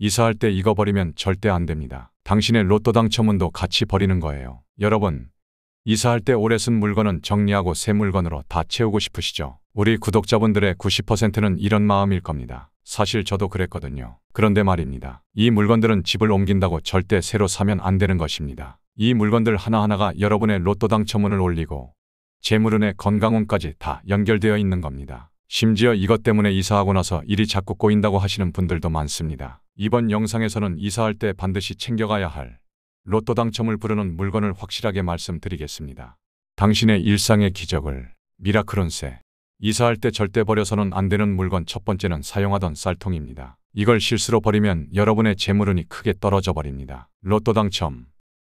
이사할 때 이거 버리면 절대 안 됩니다. 당신의 로또 당첨운도 같이 버리는 거예요. 여러분, 이사할 때 오래 쓴 물건은 정리하고 새 물건으로 다 채우고 싶으시죠? 우리 구독자분들의 90%는 이런 마음일 겁니다. 사실 저도 그랬거든요. 그런데 말입니다. 이 물건들은 집을 옮긴다고 절대 새로 사면 안 되는 것입니다. 이 물건들 하나하나가 여러분의 로또 당첨운을 올리고 재물운의 건강운까지 다 연결되어 있는 겁니다. 심지어 이것 때문에 이사하고 나서 일이 자꾸 꼬인다고 하시는 분들도 많습니다. 이번 영상에서는 이사할 때 반드시 챙겨가야 할 로또 당첨을 부르는 물건을 확실하게 말씀드리겠습니다. 당신의 일상의 기적을 미라클운세. 이사할 때 절대 버려서는 안 되는 물건 첫 번째는 사용하던 쌀통입니다. 이걸 실수로 버리면 여러분의 재물운이 크게 떨어져 버립니다. 로또 당첨.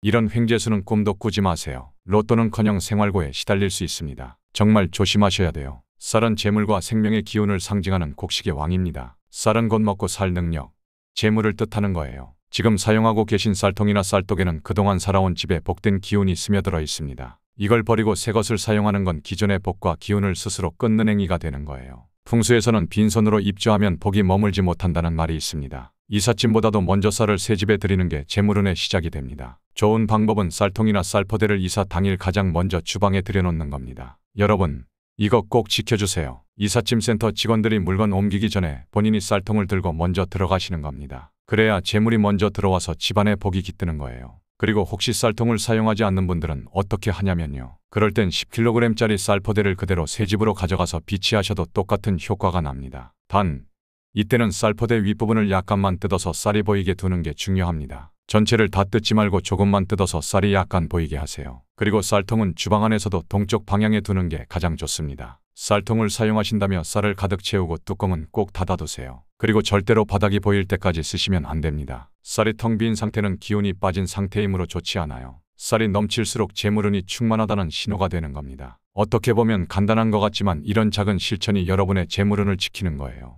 이런 횡재수는 꿈도 꾸지 마세요. 로또는커녕 생활고에 시달릴 수 있습니다. 정말 조심하셔야 돼요. 쌀은 재물과 생명의 기운을 상징하는 곡식의 왕입니다. 쌀은 곧 먹고 살 능력, 재물을 뜻하는 거예요. 지금 사용하고 계신 쌀통이나 쌀독에는 그동안 살아온 집에 복된 기운이 스며들어 있습니다. 이걸 버리고 새 것을 사용하는 건 기존의 복과 기운을 스스로 끊는 행위가 되는 거예요. 풍수에서는 빈손으로 입주하면 복이 머물지 못한다는 말이 있습니다. 이삿짐보다도 먼저 쌀을 새 집에 드리는 게 재물운의 시작이 됩니다. 좋은 방법은 쌀통이나 쌀포대를 이사 당일 가장 먼저 주방에 들여놓는 겁니다. 여러분, 이거 꼭 지켜주세요. 이삿짐센터 직원들이 물건 옮기기 전에 본인이 쌀통을 들고 먼저 들어가시는 겁니다. 그래야 재물이 먼저 들어와서 집안에 복이 깃드는 거예요. 그리고 혹시 쌀통을 사용하지 않는 분들은 어떻게 하냐면요. 그럴 땐 10kg짜리 쌀포대를 그대로 새 집으로 가져가서 비치하셔도 똑같은 효과가 납니다. 단, 이때는 쌀포대 윗부분을 약간만 뜯어서 쌀이 보이게 두는 게 중요합니다. 전체를 다 뜯지 말고 조금만 뜯어서 쌀이 약간 보이게 하세요. 그리고 쌀통은 주방 안에서도 동쪽 방향에 두는 게 가장 좋습니다. 쌀통을 사용하신다며 쌀을 가득 채우고 뚜껑은 꼭 닫아두세요. 그리고 절대로 바닥이 보일 때까지 쓰시면 안 됩니다. 쌀이 텅 빈 상태는 기운이 빠진 상태이므로 좋지 않아요. 쌀이 넘칠수록 재물운이 충만하다는 신호가 되는 겁니다. 어떻게 보면 간단한 것 같지만 이런 작은 실천이 여러분의 재물운을 지키는 거예요.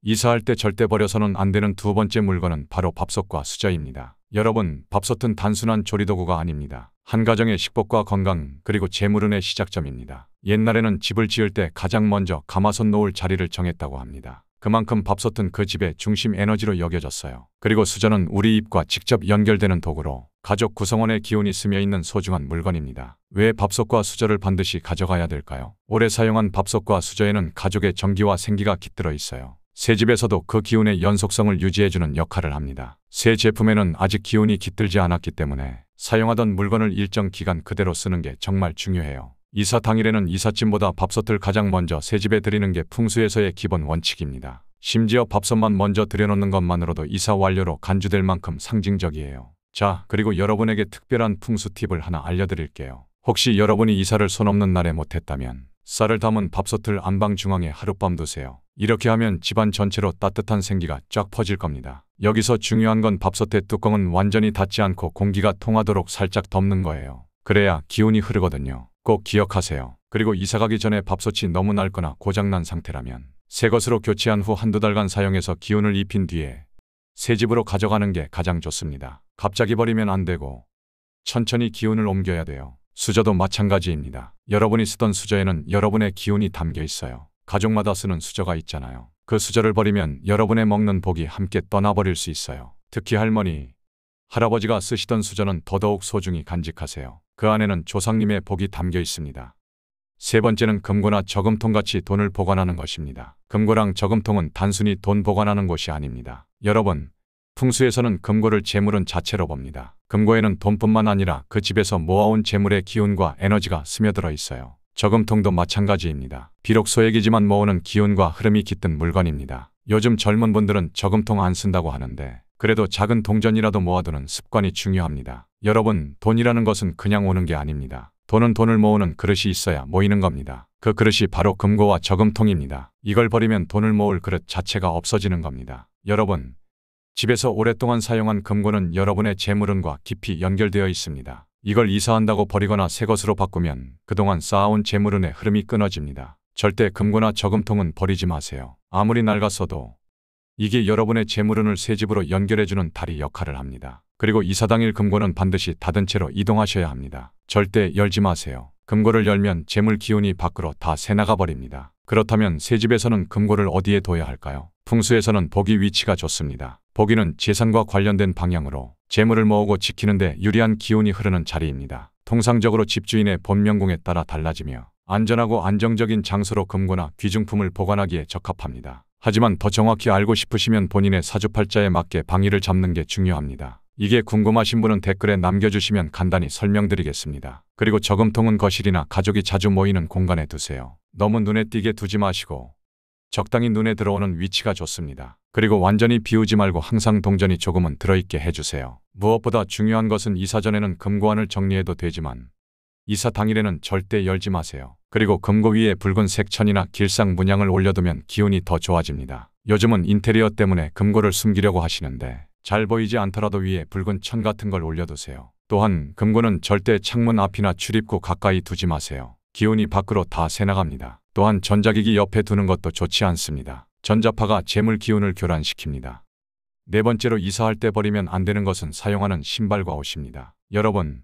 이사할 때 절대 버려서는 안 되는 두 번째 물건은 바로 밥솥과 수저입니다. 여러분, 밥솥은 단순한 조리도구가 아닙니다. 한 가정의 식복과 건강 그리고 재물운의 시작점입니다. 옛날에는 집을 지을 때 가장 먼저 가마솥 놓을 자리를 정했다고 합니다. 그만큼 밥솥은 그 집의 중심 에너지로 여겨졌어요. 그리고 수저는 우리 입과 직접 연결되는 도구로 가족 구성원의 기운이 스며있는 소중한 물건입니다. 왜 밥솥과 수저를 반드시 가져가야 될까요? 오래 사용한 밥솥과 수저에는 가족의 정기와 생기가 깃들어 있어요. 새 집에서도 그 기운의 연속성을 유지해주는 역할을 합니다. 새 제품에는 아직 기운이 깃들지 않았기 때문에 사용하던 물건을 일정 기간 그대로 쓰는 게 정말 중요해요. 이사 당일에는 이삿짐보다 밥솥을 가장 먼저 새 집에 드리는 게 풍수에서의 기본 원칙입니다. 심지어 밥솥만 먼저 들여놓는 것만으로도 이사 완료로 간주될 만큼 상징적이에요. 자, 그리고 여러분에게 특별한 풍수 팁을 하나 알려드릴게요. 혹시 여러분이 이사를 손 없는 날에 못했다면 쌀을 담은 밥솥을 안방 중앙에 하룻밤 두세요. 이렇게 하면 집안 전체로 따뜻한 생기가 쫙 퍼질 겁니다. 여기서 중요한 건 밥솥의 뚜껑은 완전히 닫지 않고 공기가 통하도록 살짝 덮는 거예요. 그래야 기운이 흐르거든요. 꼭 기억하세요. 그리고 이사가기 전에 밥솥이 너무 낡거나 고장난 상태라면 새 것으로 교체한 후 한두 달간 사용해서 기운을 입힌 뒤에 새 집으로 가져가는 게 가장 좋습니다. 갑자기 버리면 안 되고 천천히 기운을 옮겨야 돼요. 수저도 마찬가지입니다. 여러분이 쓰던 수저에는 여러분의 기운이 담겨 있어요. 가족마다 쓰는 수저가 있잖아요. 그 수저를 버리면 여러분의 먹는 복이 함께 떠나버릴 수 있어요. 특히 할머니, 할아버지가 쓰시던 수저는 더더욱 소중히 간직하세요. 그 안에는 조상님의 복이 담겨 있습니다. 세 번째는 금고나 저금통같이 돈을 보관하는 것입니다. 금고랑 저금통은 단순히 돈 보관하는 곳이 아닙니다. 여러분, 풍수에서는 금고를 재물운 자체로 봅니다. 금고에는 돈뿐만 아니라 그 집에서 모아온 재물의 기운과 에너지가 스며들어 있어요. 저금통도 마찬가지입니다. 비록 소액이지만 모으는 기운과 흐름이 깃든 물건입니다. 요즘 젊은 분들은 저금통 안 쓴다고 하는데 그래도 작은 동전이라도 모아두는 습관이 중요합니다. 여러분, 돈이라는 것은 그냥 오는 게 아닙니다. 돈은 돈을 모으는 그릇이 있어야 모이는 겁니다. 그 그릇이 바로 금고와 저금통입니다. 이걸 버리면 돈을 모을 그릇 자체가 없어지는 겁니다. 여러분, 집에서 오랫동안 사용한 금고는 여러분의 재물운과 깊이 연결되어 있습니다. 이걸 이사한다고 버리거나 새 것으로 바꾸면 그동안 쌓아온 재물운의 흐름이 끊어집니다. 절대 금고나 저금통은 버리지 마세요. 아무리 낡았어도 이게 여러분의 재물운을 새 집으로 연결해주는 다리 역할을 합니다. 그리고 이사 당일 금고는 반드시 닫은 채로 이동하셔야 합니다. 절대 열지 마세요. 금고를 열면 재물 기운이 밖으로 다 새나가 버립니다. 그렇다면 새 집에서는 금고를 어디에 둬야 할까요? 풍수에서는 복이 위치가 좋습니다. 복위는 재산과 관련된 방향으로 재물을 모으고 지키는 데 유리한 기운이 흐르는 자리입니다. 통상적으로 집주인의 본명궁에 따라 달라지며 안전하고 안정적인 장소로 금고나 귀중품을 보관하기에 적합합니다. 하지만 더 정확히 알고 싶으시면 본인의 사주팔자에 맞게 방위를 잡는 게 중요합니다. 이게 궁금하신 분은 댓글에 남겨주시면 간단히 설명드리겠습니다. 그리고 저금통은 거실이나 가족이 자주 모이는 공간에 두세요. 너무 눈에 띄게 두지 마시고 적당히 눈에 들어오는 위치가 좋습니다. 그리고 완전히 비우지 말고 항상 동전이 조금은 들어있게 해주세요. 무엇보다 중요한 것은 이사 전에는 금고안을 정리해도 되지만 이사 당일에는 절대 열지 마세요. 그리고 금고 위에 붉은색 천이나 길상 문양을 올려두면 기운이 더 좋아집니다. 요즘은 인테리어 때문에 금고를 숨기려고 하시는데 잘 보이지 않더라도 위에 붉은 천 같은 걸 올려두세요. 또한 금고는 절대 창문 앞이나 출입구 가까이 두지 마세요. 기운이 밖으로 다 새나갑니다. 또한 전자기기 옆에 두는 것도 좋지 않습니다. 전자파가 재물 기운을 교란시킵니다. 네 번째로 이사할 때 버리면 안 되는 것은 사용하는 신발과 옷입니다. 여러분,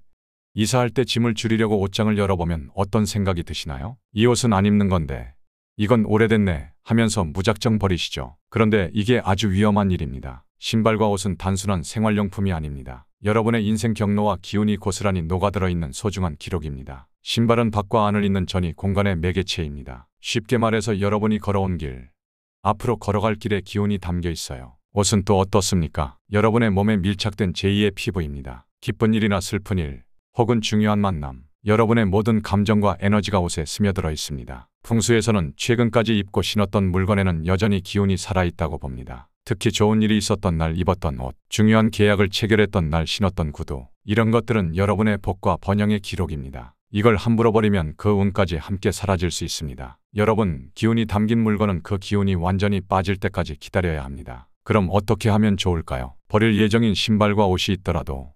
이사할 때 짐을 줄이려고 옷장을 열어보면 어떤 생각이 드시나요? 이 옷은 안 입는 건데 이건 오래됐네 하면서 무작정 버리시죠. 그런데 이게 아주 위험한 일입니다. 신발과 옷은 단순한 생활용품이 아닙니다. 여러분의 인생 경로와 기운이 고스란히 녹아들어 있는 소중한 기록입니다. 신발은 밖과 안을 잇는 전이 공간의 매개체입니다. 쉽게 말해서 여러분이 걸어온 길, 앞으로 걸어갈 길에 기운이 담겨 있어요. 옷은 또 어떻습니까? 여러분의 몸에 밀착된 제2의 피부입니다. 기쁜 일이나 슬픈 일, 혹은 중요한 만남, 여러분의 모든 감정과 에너지가 옷에 스며들어 있습니다. 풍수에서는 최근까지 입고 신었던 물건에는 여전히 기운이 살아있다고 봅니다. 특히 좋은 일이 있었던 날 입었던 옷, 중요한 계약을 체결했던 날 신었던 구두, 이런 것들은 여러분의 복과 번영의 기록입니다. 이걸 함부로 버리면 그 운까지 함께 사라질 수 있습니다. 여러분, 기운이 담긴 물건은 그 기운이 완전히 빠질 때까지 기다려야 합니다. 그럼 어떻게 하면 좋을까요? 버릴 예정인 신발과 옷이 있더라도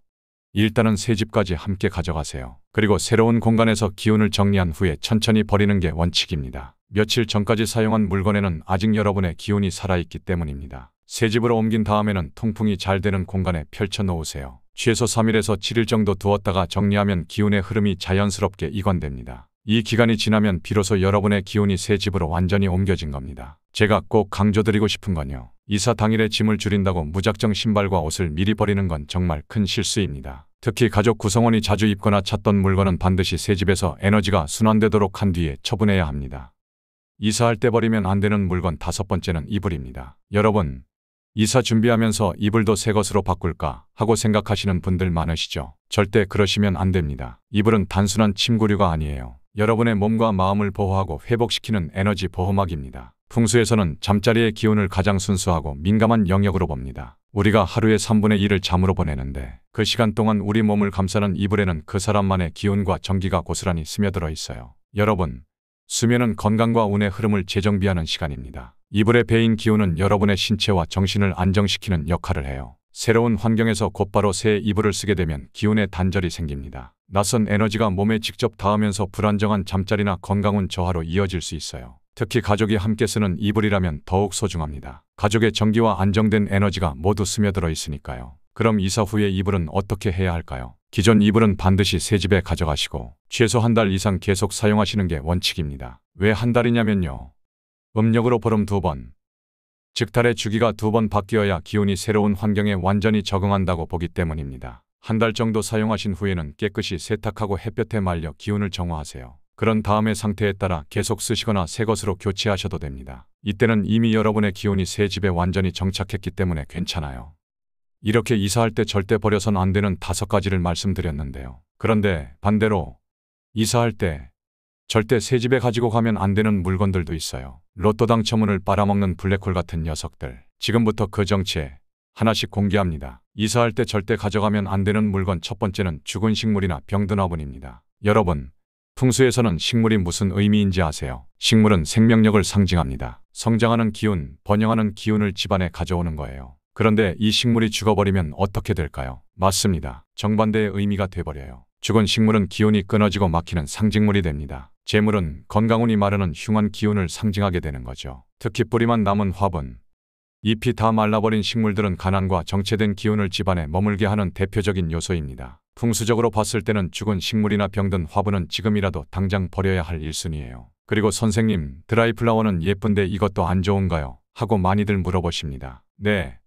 일단은 새 집까지 함께 가져가세요. 그리고 새로운 공간에서 기운을 정리한 후에 천천히 버리는 게 원칙입니다. 며칠 전까지 사용한 물건에는 아직 여러분의 기운이 살아있기 때문입니다. 새 집으로 옮긴 다음에는 통풍이 잘 되는 공간에 펼쳐 놓으세요. 최소 3일에서 7일 정도 두었다가 정리하면 기운의 흐름이 자연스럽게 이관됩니다. 이 기간이 지나면 비로소 여러분의 기운이 새 집으로 완전히 옮겨진 겁니다. 제가 꼭 강조드리고 싶은 건요. 이사 당일에 짐을 줄인다고 무작정 신발과 옷을 미리 버리는 건 정말 큰 실수입니다. 특히 가족 구성원이 자주 입거나 찾던 물건은 반드시 새 집에서 에너지가 순환되도록 한 뒤에 처분해야 합니다. 이사할 때 버리면 안 되는 물건 5번째는 이불입니다. 여러분, 이사 준비하면서 이불도 새 것으로 바꿀까 하고 생각하시는 분들 많으시죠? 절대 그러시면 안 됩니다. 이불은 단순한 침구류가 아니에요. 여러분의 몸과 마음을 보호하고 회복시키는 에너지 보호막입니다. 풍수에서는 잠자리의 기운을 가장 순수하고 민감한 영역으로 봅니다. 우리가 하루의 3분의 1을 잠으로 보내는데 그 시간 동안 우리 몸을 감싸는 이불에는 그 사람만의 기운과 정기가 고스란히 스며들어 있어요. 여러분, 수면은 건강과 운의 흐름을 재정비하는 시간입니다. 이불에 배인 기운은 여러분의 신체와 정신을 안정시키는 역할을 해요. 새로운 환경에서 곧바로 새 이불을 쓰게 되면 기운의 단절이 생깁니다. 낯선 에너지가 몸에 직접 닿으면서 불안정한 잠자리나 건강운 저하로 이어질 수 있어요. 특히 가족이 함께 쓰는 이불이라면 더욱 소중합니다. 가족의 정기와 안정된 에너지가 모두 스며들어 있으니까요. 그럼 이사 후에 이불은 어떻게 해야 할까요? 기존 이불은 반드시 새 집에 가져가시고 최소 한 달 이상 계속 사용하시는 게 원칙입니다. 왜 한 달이냐면요. 음력으로 보름 2번, 즉 달의 주기가 2번 바뀌어야 기운이 새로운 환경에 완전히 적응한다고 보기 때문입니다. 한 달 정도 사용하신 후에는 깨끗이 세탁하고 햇볕에 말려 기운을 정화하세요. 그런 다음의 상태에 따라 계속 쓰시거나 새 것으로 교체하셔도 됩니다. 이때는 이미 여러분의 기운이 새 집에 완전히 정착했기 때문에 괜찮아요. 이렇게 이사할 때 절대 버려선 안 되는 5가지를 말씀드렸는데요. 그런데 반대로 이사할 때 절대 새 집에 가지고 가면 안 되는 물건들도 있어요. 로또 당첨운을 빨아먹는 블랙홀 같은 녀석들. 지금부터 그 정체 하나씩 공개합니다. 이사할 때 절대 가져가면 안 되는 물건 첫 번째는 죽은 식물이나 병든 화분입니다. 여러분, 풍수에서는 식물이 무슨 의미인지 아세요? 식물은 생명력을 상징합니다. 성장하는 기운, 번영하는 기운을 집안에 가져오는 거예요. 그런데 이 식물이 죽어버리면 어떻게 될까요? 맞습니다. 정반대의 의미가 돼버려요. 죽은 식물은 기운이 끊어지고 막히는 상징물이 됩니다. 재물은 건강운이 마르는 흉한 기운을 상징하게 되는 거죠. 특히 뿌리만 남은 화분, 잎이 다 말라버린 식물들은 가난과 정체된 기운을 집안에 머물게 하는 대표적인 요소입니다. 풍수적으로 봤을 때는 죽은 식물이나 병든 화분은 지금이라도 당장 버려야 할 1순위예요. 그리고 선생님, 드라이플라워는 예쁜데 이것도 안 좋은가요? 하고 많이들 물어보십니다. 네.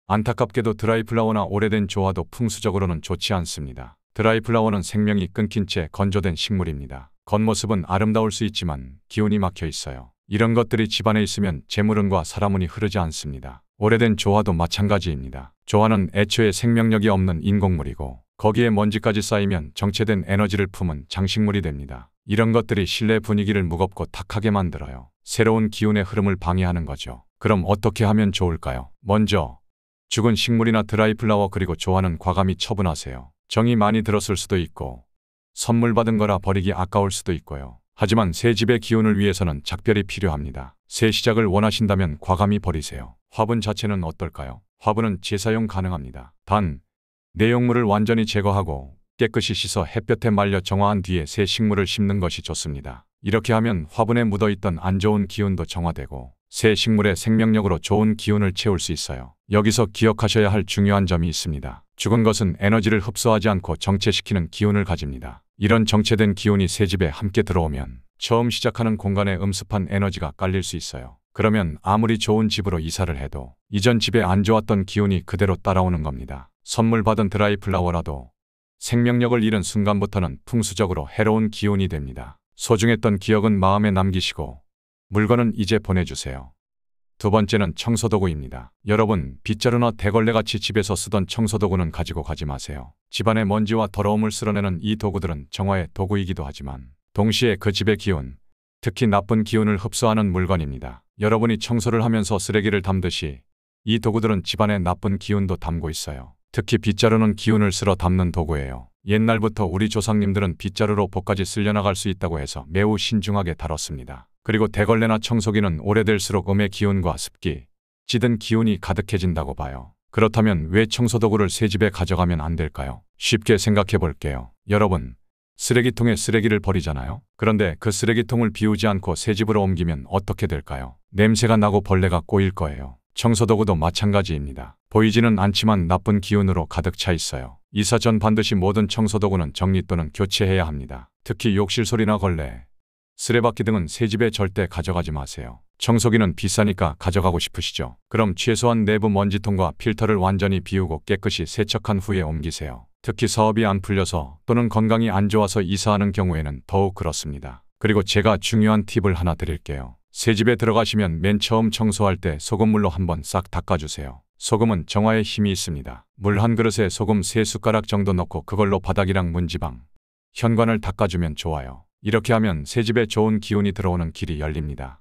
안타깝게도 드라이플라워나 오래된 조화도 풍수적으로는 좋지 않습니다. 드라이플라워는 생명이 끊긴 채 건조된 식물입니다. 겉모습은 아름다울 수 있지만 기운이 막혀 있어요. 이런 것들이 집안에 있으면 재물운과 사람운이 흐르지 않습니다. 오래된 조화도 마찬가지입니다. 조화는 애초에 생명력이 없는 인공물이고 거기에 먼지까지 쌓이면 정체된 에너지를 품은 장식물이 됩니다. 이런 것들이 실내 분위기를 무겁고 탁하게 만들어요. 새로운 기운의 흐름을 방해하는 거죠. 그럼 어떻게 하면 좋을까요? 먼저 죽은 식물이나 드라이플라워 그리고 조화는 과감히 처분하세요. 정이 많이 들었을 수도 있고 선물 받은 거라 버리기 아까울 수도 있고요. 하지만 새 집의 기운을 위해서는 작별이 필요합니다. 새 시작을 원하신다면 과감히 버리세요. 화분 자체는 어떨까요? 화분은 재사용 가능합니다. 단, 내용물을 완전히 제거하고 깨끗이 씻어 햇볕에 말려 정화한 뒤에 새 식물을 심는 것이 좋습니다. 이렇게 하면 화분에 묻어있던 안 좋은 기운도 정화되고 새 식물의 생명력으로 좋은 기운을 채울 수 있어요. 여기서 기억하셔야 할 중요한 점이 있습니다. 죽은 것은 에너지를 흡수하지 않고 정체시키는 기운을 가집니다. 이런 정체된 기운이 새 집에 함께 들어오면 처음 시작하는 공간에 음습한 에너지가 깔릴 수 있어요. 그러면 아무리 좋은 집으로 이사를 해도 이전 집에 안 좋았던 기운이 그대로 따라오는 겁니다. 선물 받은 드라이플라워라도 생명력을 잃은 순간부터는 풍수적으로 해로운 기운이 됩니다. 소중했던 기억은 마음에 남기시고 물건은 이제 보내주세요. 두 번째는 청소도구입니다. 여러분, 빗자루나 대걸레같이 집에서 쓰던 청소도구는 가지고 가지 마세요. 집안의 먼지와 더러움을 쓸어내는 이 도구들은 정화의 도구이기도 하지만 동시에 그 집의 기운, 특히 나쁜 기운을 흡수하는 물건입니다. 여러분이 청소를 하면서 쓰레기를 담듯이 이 도구들은 집안의 나쁜 기운도 담고 있어요. 특히 빗자루는 기운을 쓸어 담는 도구예요. 옛날부터 우리 조상님들은 빗자루로 볶아지 쓸려나갈 수 있다고 해서 매우 신중하게 다뤘습니다. 그리고 대걸레나 청소기는 오래될수록 음의 기운과 습기, 찌든 기운이 가득해진다고 봐요. 그렇다면 왜 청소도구를 새 집에 가져가면 안 될까요? 쉽게 생각해 볼게요. 여러분, 쓰레기통에 쓰레기를 버리잖아요. 그런데 그 쓰레기통을 비우지 않고 새 집으로 옮기면 어떻게 될까요? 냄새가 나고 벌레가 꼬일 거예요. 청소도구도 마찬가지입니다. 보이지는 않지만 나쁜 기운으로 가득 차 있어요. 이사 전 반드시 모든 청소도구는 정리 또는 교체해야 합니다. 특히 욕실 소리나 걸레, 쓰레받기 등은 새 집에 절대 가져가지 마세요. 청소기는 비싸니까 가져가고 싶으시죠? 그럼 최소한 내부 먼지통과 필터를 완전히 비우고 깨끗이 세척한 후에 옮기세요. 특히 사업이 안 풀려서 또는 건강이 안 좋아서 이사하는 경우에는 더욱 그렇습니다. 그리고 제가 중요한 팁을 하나 드릴게요. 새 집에 들어가시면 맨 처음 청소할 때 소금물로 한번 싹 닦아주세요. 소금은 정화에 힘이 있습니다. 물 한 그릇에 소금 3숟가락 정도 넣고 그걸로 바닥이랑 문지방, 현관을 닦아주면 좋아요. 이렇게 하면 새 집에 좋은 기운이 들어오는 길이 열립니다.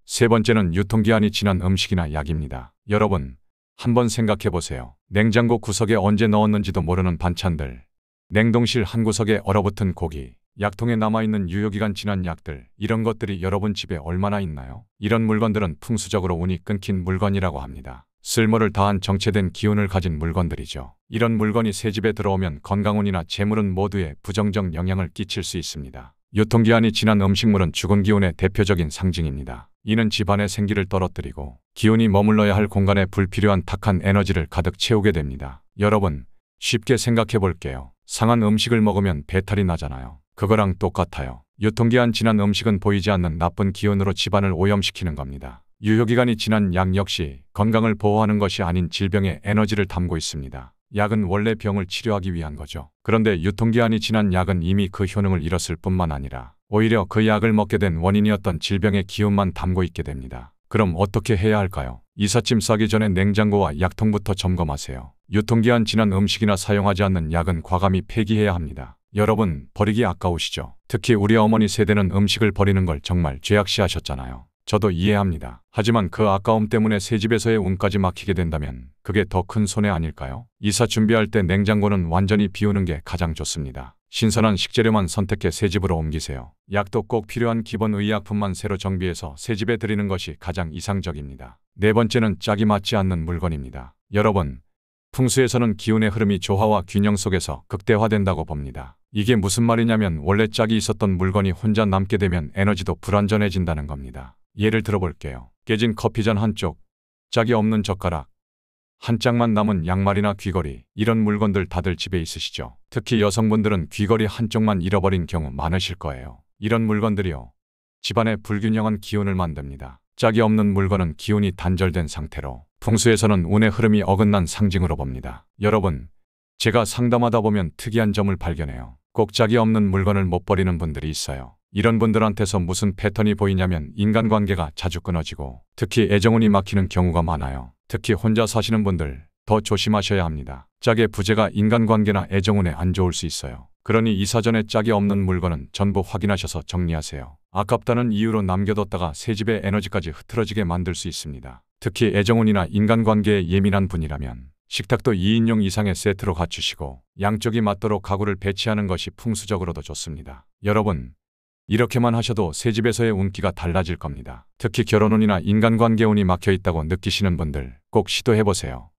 세 번째는 유통기한이 지난 음식이나 약입니다. 여러분, 한번 생각해 보세요. 냉장고 구석에 언제 넣었는지도 모르는 반찬들, 냉동실 한 구석에 얼어붙은 고기, 약통에 남아있는 유효기간 지난 약들, 이런 것들이 여러분 집에 얼마나 있나요? 이런 물건들은 풍수적으로 운이 끊긴 물건이라고 합니다. 쓸모를 다한 정체된 기운을 가진 물건들이죠. 이런 물건이 새 집에 들어오면 건강운이나 재물운 모두에 부정적 영향을 끼칠 수 있습니다. 유통기한이 지난 음식물은 죽은 기운의 대표적인 상징입니다. 이는 집안의 생기를 떨어뜨리고 기운이 머물러야 할 공간에 불필요한 탁한 에너지를 가득 채우게 됩니다. 여러분, 쉽게 생각해 볼게요. 상한 음식을 먹으면 배탈이 나잖아요. 그거랑 똑같아요. 유통기한 지난 음식은 보이지 않는 나쁜 기운으로 집안을 오염시키는 겁니다. 유효기간이 지난 약 역시 건강을 보호하는 것이 아닌 질병의 에너지를 담고 있습니다. 약은 원래 병을 치료하기 위한 거죠. 그런데 유통기한이 지난 약은 이미 그 효능을 잃었을 뿐만 아니라 오히려 그 약을 먹게 된 원인이었던 질병의 기운만 담고 있게 됩니다. 그럼 어떻게 해야 할까요? 이삿짐 싸기 전에 냉장고와 약통부터 점검하세요. 유통기한 지난 음식이나 사용하지 않는 약은 과감히 폐기해야 합니다. 여러분, 버리기 아까우시죠? 특히 우리 어머니 세대는 음식을 버리는 걸 정말 죄악시하셨잖아요. 저도 이해합니다. 하지만 그 아까움 때문에 새 집에서의 운까지 막히게 된다면 그게 더 큰 손해 아닐까요? 이사 준비할 때 냉장고는 완전히 비우는 게 가장 좋습니다. 신선한 식재료만 선택해 새 집으로 옮기세요. 약도 꼭 필요한 기본 의약품만 새로 정비해서 새 집에 드리는 것이 가장 이상적입니다. 네 번째는 짝이 맞지 않는 물건입니다. 여러분, 풍수에서는 기운의 흐름이 조화와 균형 속에서 극대화된다고 봅니다. 이게 무슨 말이냐면 원래 짝이 있었던 물건이 혼자 남게 되면 에너지도 불완전해진다는 겁니다. 예를 들어볼게요. 깨진 커피잔 한쪽, 짝이 없는 젓가락, 한 짝만 남은 양말이나 귀걸이, 이런 물건들 다들 집에 있으시죠? 특히 여성분들은 귀걸이 한쪽만 잃어버린 경우 많으실 거예요. 이런 물건들이요, 집안에 불균형한 기운을 만듭니다. 짝이 없는 물건은 기운이 단절된 상태로 풍수에서는 운의 흐름이 어긋난 상징으로 봅니다. 여러분, 제가 상담하다 보면 특이한 점을 발견해요. 꼭 짝이 없는 물건을 못 버리는 분들이 있어요. 이런 분들한테서 무슨 패턴이 보이냐면 인간관계가 자주 끊어지고 특히 애정운이 막히는 경우가 많아요. 특히 혼자 사시는 분들 더 조심하셔야 합니다. 짝의 부재가 인간관계나 애정운에 안 좋을 수 있어요. 그러니 이사전에 짝이 없는 물건은 전부 확인하셔서 정리하세요. 아깝다는 이유로 남겨뒀다가 새 집의 에너지까지 흐트러지게 만들 수 있습니다. 특히 애정운이나 인간관계에 예민한 분이라면 식탁도 2인용 이상의 세트로 갖추시고 양쪽이 맞도록 가구를 배치하는 것이 풍수적으로도 좋습니다. 여러분, 이렇게만 하셔도 새 집에서의 운기가 달라질 겁니다. 특히 결혼운이나 인간관계 운이 막혀있다고 느끼시는 분들 꼭 시도해보세요.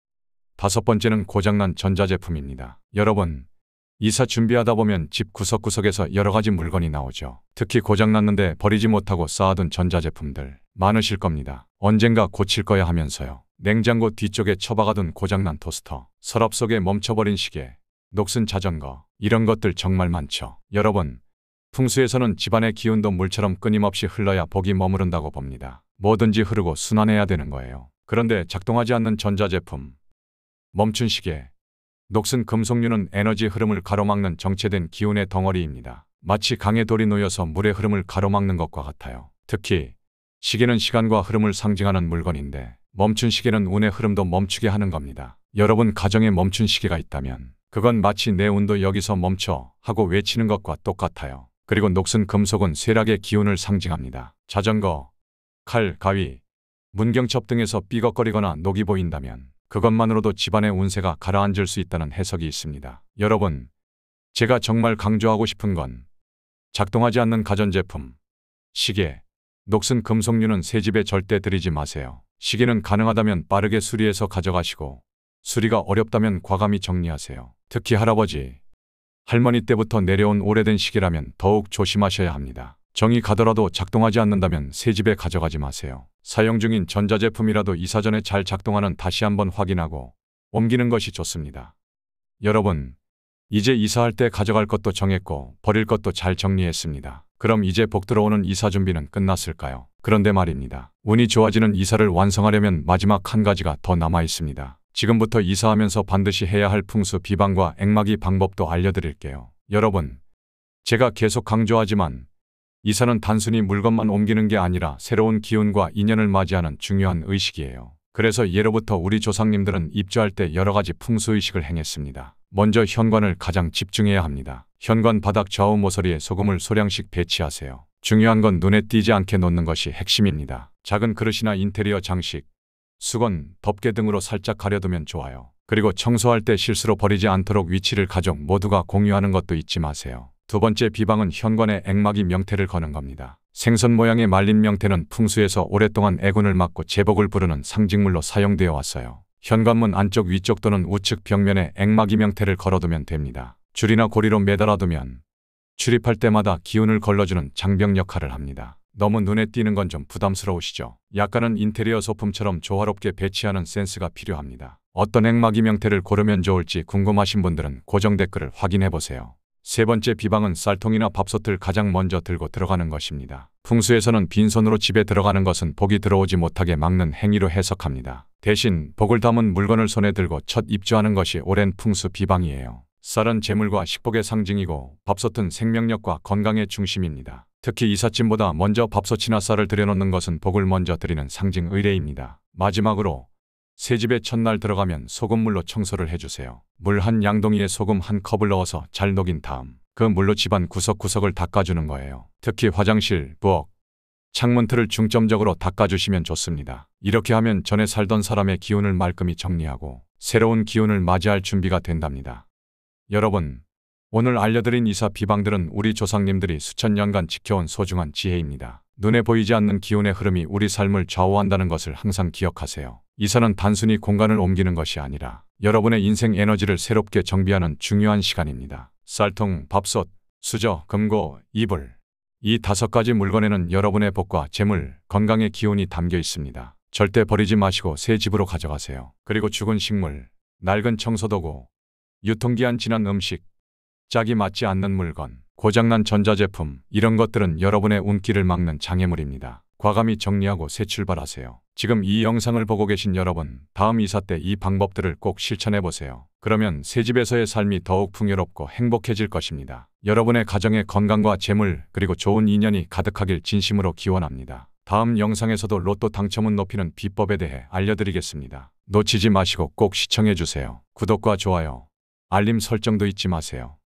5번째는 고장난 전자제품입니다. 여러분, 이사 준비하다 보면 집 구석구석에서 여러 가지 물건이 나오죠. 특히 고장났는데 버리지 못하고 쌓아둔 전자제품들 많으실 겁니다. 언젠가 고칠 거야 하면서요. 냉장고 뒤쪽에 처박아둔 고장난 토스터, 서랍 속에 멈춰버린 시계, 녹슨 자전거, 이런 것들 정말 많죠. 여러분, 풍수에서는 집안의 기운도 물처럼 끊임없이 흘러야 복이 머무른다고 봅니다. 뭐든지 흐르고 순환해야 되는 거예요. 그런데 작동하지 않는 전자제품, 멈춘 시계, 녹슨 금속류는 에너지 흐름을 가로막는 정체된 기운의 덩어리입니다. 마치 강에 돌이 놓여서 물의 흐름을 가로막는 것과 같아요. 특히 시계는 시간과 흐름을 상징하는 물건인데 멈춘 시계는 운의 흐름도 멈추게 하는 겁니다. 여러분 가정에 멈춘 시계가 있다면 그건 마치 내 운도 여기서 멈춰 하고 외치는 것과 똑같아요. 그리고 녹슨 금속은 쇠락의 기운을 상징합니다. 자전거, 칼, 가위, 문경첩 등에서 삐걱거리거나 녹이 보인다면 그것만으로도 집안의 운세가 가라앉을 수 있다는 해석이 있습니다. 여러분, 제가 정말 강조하고 싶은 건 작동하지 않는 가전제품, 시계, 녹슨 금속류는 새 집에 절대 들이지 마세요. 시계는 가능하다면 빠르게 수리해서 가져가시고 수리가 어렵다면 과감히 정리하세요. 특히 할아버지, 할머니 때부터 내려온 오래된 시계라면 더욱 조심하셔야 합니다. 정이 가더라도 작동하지 않는다면 새 집에 가져가지 마세요. 사용 중인 전자제품이라도 이사 전에 잘 작동하는 다시 한번 확인하고 옮기는 것이 좋습니다. 여러분, 이제 이사할 때 가져갈 것도 정했고 버릴 것도 잘 정리했습니다. 그럼 이제 복 들어오는 이사 준비는 끝났을까요? 그런데 말입니다. 운이 좋아지는 이사를 완성하려면 마지막 한 가지가 더 남아 있습니다. 지금부터 이사하면서 반드시 해야 할 풍수 비방과 앵마기 방법도 알려드릴게요. 여러분, 제가 계속 강조하지만 이사는 단순히 물건만 옮기는 게 아니라 새로운 기운과 인연을 맞이하는 중요한 의식이에요. 그래서 예로부터 우리 조상님들은 입주할 때 여러 가지 풍수의식을 행했습니다. 먼저 현관을 가장 집중해야 합니다. 현관 바닥 좌우 모서리에 소금을 소량씩 배치하세요. 중요한 건 눈에 띄지 않게 놓는 것이 핵심입니다. 작은 그릇이나 인테리어 장식, 수건, 덮개 등으로 살짝 가려두면 좋아요. 그리고 청소할 때 실수로 버리지 않도록 위치를 가족 모두가 공유하는 것도 잊지 마세요. 두 번째 비방은 현관에 앵마기 명태를 거는 겁니다. 생선 모양의 말린 명태는 풍수에서 오랫동안 애군을 막고 제복을 부르는 상징물로 사용되어 왔어요. 현관문 안쪽 위쪽 또는 우측 벽면에 앵마기 명태를 걸어두면 됩니다. 줄이나 고리로 매달아두면 출입할 때마다 기운을 걸러주는 장벽 역할을 합니다. 너무 눈에 띄는 건 좀 부담스러우시죠? 약간은 인테리어 소품처럼 조화롭게 배치하는 센스가 필요합니다. 어떤 앵마기 명태를 고르면 좋을지 궁금하신 분들은 고정 댓글을 확인해보세요. 세 번째 비방은 쌀통이나 밥솥을 가장 먼저 들고 들어가는 것입니다. 풍수에서는 빈손으로 집에 들어가는 것은 복이 들어오지 못하게 막는 행위로 해석합니다. 대신 복을 담은 물건을 손에 들고 첫 입주하는 것이 오랜 풍수 비방이에요. 쌀은 재물과 식복의 상징이고 밥솥은 생명력과 건강의 중심입니다. 특히 이삿짐보다 먼저 밥솥이나 쌀을 들여놓는 것은 복을 먼저 드리는 상징 의례입니다. 마지막으로 새 집에 첫날 들어가면 소금물로 청소를 해주세요. 물 한 양동이에 소금 한 컵을 넣어서 잘 녹인 다음 그 물로 집안 구석구석을 닦아주는 거예요. 특히 화장실, 부엌, 창문틀을 중점적으로 닦아주시면 좋습니다. 이렇게 하면 전에 살던 사람의 기운을 말끔히 정리하고 새로운 기운을 맞이할 준비가 된답니다. 여러분, 오늘 알려드린 이사 비방들은 우리 조상님들이 수천 년간 지켜온 소중한 지혜입니다. 눈에 보이지 않는 기운의 흐름이 우리 삶을 좌우한다는 것을 항상 기억하세요. 이사는 단순히 공간을 옮기는 것이 아니라 여러분의 인생 에너지를 새롭게 정비하는 중요한 시간입니다. 쌀통, 밥솥, 수저, 금고, 이불. 이 5가지 물건에는 여러분의 복과 재물, 건강의 기운이 담겨 있습니다. 절대 버리지 마시고 새 집으로 가져가세요. 그리고 죽은 식물, 낡은 청소도구, 유통기한 지난 음식, 짝이 맞지 않는 물건, 고장난 전자제품, 이런 것들은 여러분의 운기를 막는 장애물입니다. 과감히 정리하고 새 출발하세요. 지금 이 영상을 보고 계신 여러분, 다음 이사 때 이 방법들을 꼭 실천해 보세요. 그러면 새 집에서의 삶이 더욱 풍요롭고 행복해질 것입니다. 여러분의 가정의 건강과 재물, 그리고 좋은 인연이 가득하길 진심으로 기원합니다. 다음 영상에서도 로또 당첨운 높이는 비법에 대해 알려드리겠습니다. 놓치지 마시고 꼭 시청해 주세요. 구독과 좋아요, 알림 설정도 잊지 마세요.